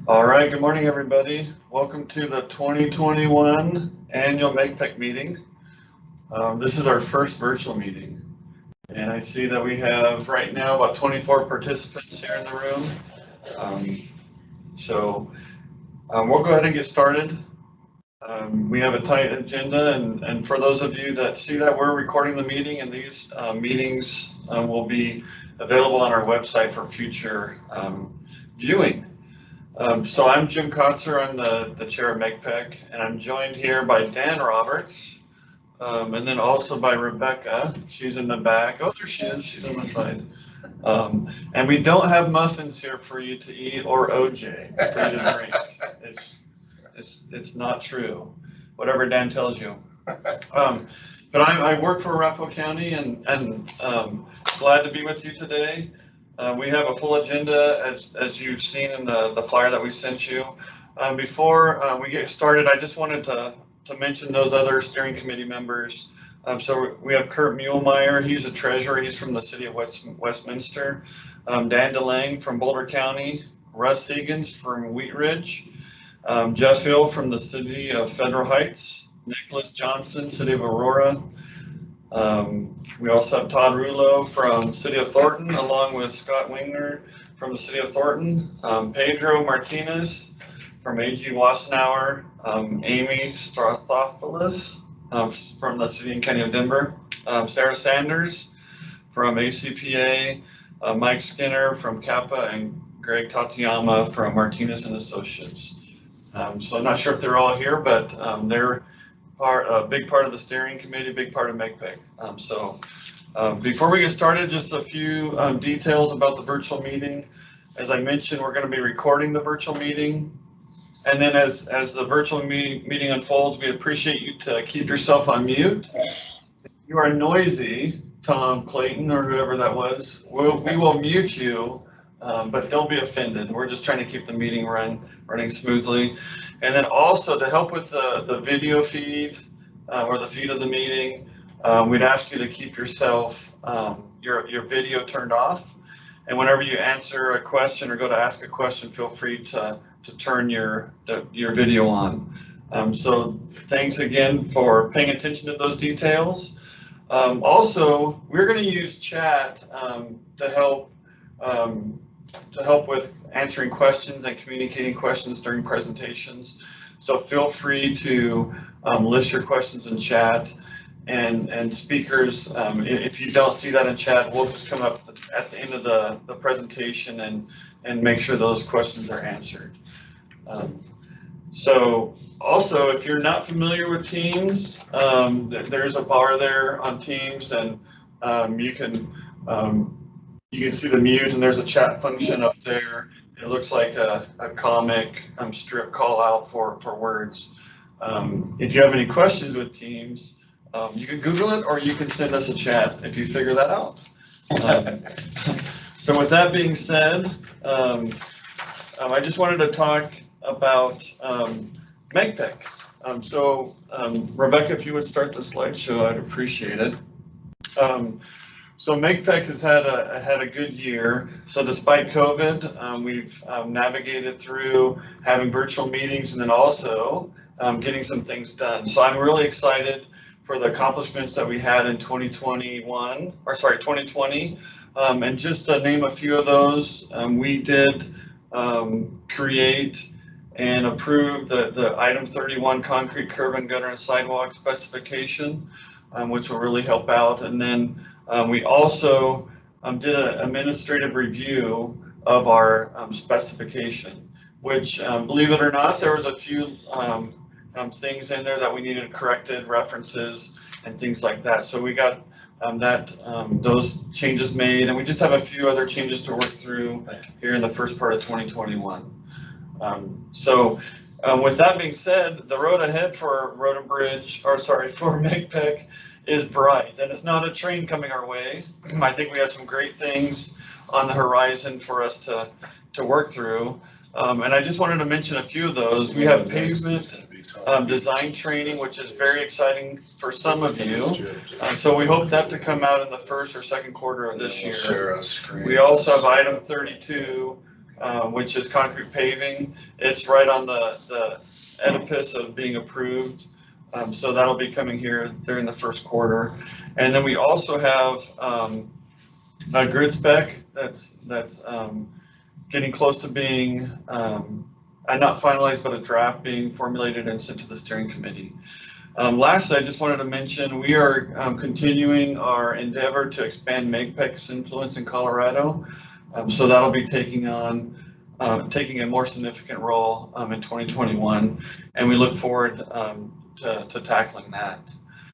All right, good morning, everybody. Welcome to the 2021 annual MGPEC meeting. This is our first virtual meeting, and I see that we have right now about 24 participants here in the room. We'll go ahead and get started. We have a tight agenda, and for those of you that see that, we're recording the meeting, and these meetings will be available on our website for future viewing. So I'm Jim Kotzer, I'm the chair of MGPEC, and I'm joined here by Dan Roberts, and then also by Rebecca. She's in the back. Oh, there she is, she's on the side. And we don't have muffins here for you to eat or OJ for you to drink. It's not true, whatever Dan tells you. But I work for Arapahoe County and glad to be with you today. We have a full agenda as you've seen in the flyer that we sent you. Before we get started, I just wanted to mention those other steering committee members. So we have Kurt Muehlmeyer, he's a treasurer, he's from the city of Westminster. Dan DeLange from Boulder County, Russ Higgins from Wheat Ridge, Jeff Hill from the city of Federal Heights, Nicholas Johnson, city of Aurora. We also have Todd Rulo from City of Thornton, along with Scott Wingner from the City of Thornton, Pedro Martinez from AG Wassenauer, Amy Strathopoulos from the City and County of Denver, Sarah Sanders from ACPA, Mike Skinner from Kappa, and Greg Tatayama from Martinez and Associates. So I'm not sure if they're all here, but they're a big part of the steering committee, big part of MGPEC. Before we get started, just a few details about the virtual meeting. As I mentioned, we're going to be recording the virtual meeting. And then as the virtual meeting unfolds, we appreciate you to keep yourself on mute. If you are noisy, Tom Clayton or whoever that was, we will mute you, but don't be offended. We're just trying to keep the meeting running smoothly. And then also to help with the video feed or the feed of the meeting, we'd ask you to keep yourself, your video turned off. And whenever you answer a question or go to ask a question, feel free to turn your video on. So thanks again for paying attention to those details. Also, we're going to use chat to help with answering questions and communicating questions during presentations. So feel free to list your questions in chat, and speakers, if you don't see that in chat, we'll just come up at the end of the presentation and make sure those questions are answered. So also, if you're not familiar with Teams, there's a bar there on Teams, and you can see the mute, and there's a chat function up there. It looks like a comic strip call out for words. If you have any questions with Teams, you can Google it, or you can send us a chat if you figure that out. So with that being said, I just wanted to talk about MGPEC. Rebecca, if you would start the slideshow, I'd appreciate it. So MGPEC has had a good year. So despite COVID, we've navigated through having virtual meetings and then also getting some things done. So I'm really excited for the accomplishments that we had in 2020. And just to name a few of those, we did create and approve the item 31 concrete curb and gutter and sidewalk specification, which will really help out. And then we also did an administrative review of our specification, which, believe it or not, there was a few things in there that we needed corrected, references and things like that. So we got those changes made, and we just have a few other changes to work through here in the first part of 2021. With that being said, the road ahead for Road and Bridge, for MGPEC, is bright, and it's not a train coming our way. I think we have some great things on the horizon for us to work through. And I just wanted to mention a few of those. We have pavement design training, which is very exciting for some of you. So we hope that to come out in the first or second quarter of this year. We also have item 32, which is concrete paving. It's right on the edifice of being approved. So that'll be coming here during the first quarter. And then we also have a grid spec that's getting close to being, not finalized, but a draft being formulated and sent to the steering committee. Lastly, I just wanted to mention, we are continuing our endeavor to expand MGPEC's influence in Colorado. So that'll be taking a more significant role in 2021, and we look forward to tackling that.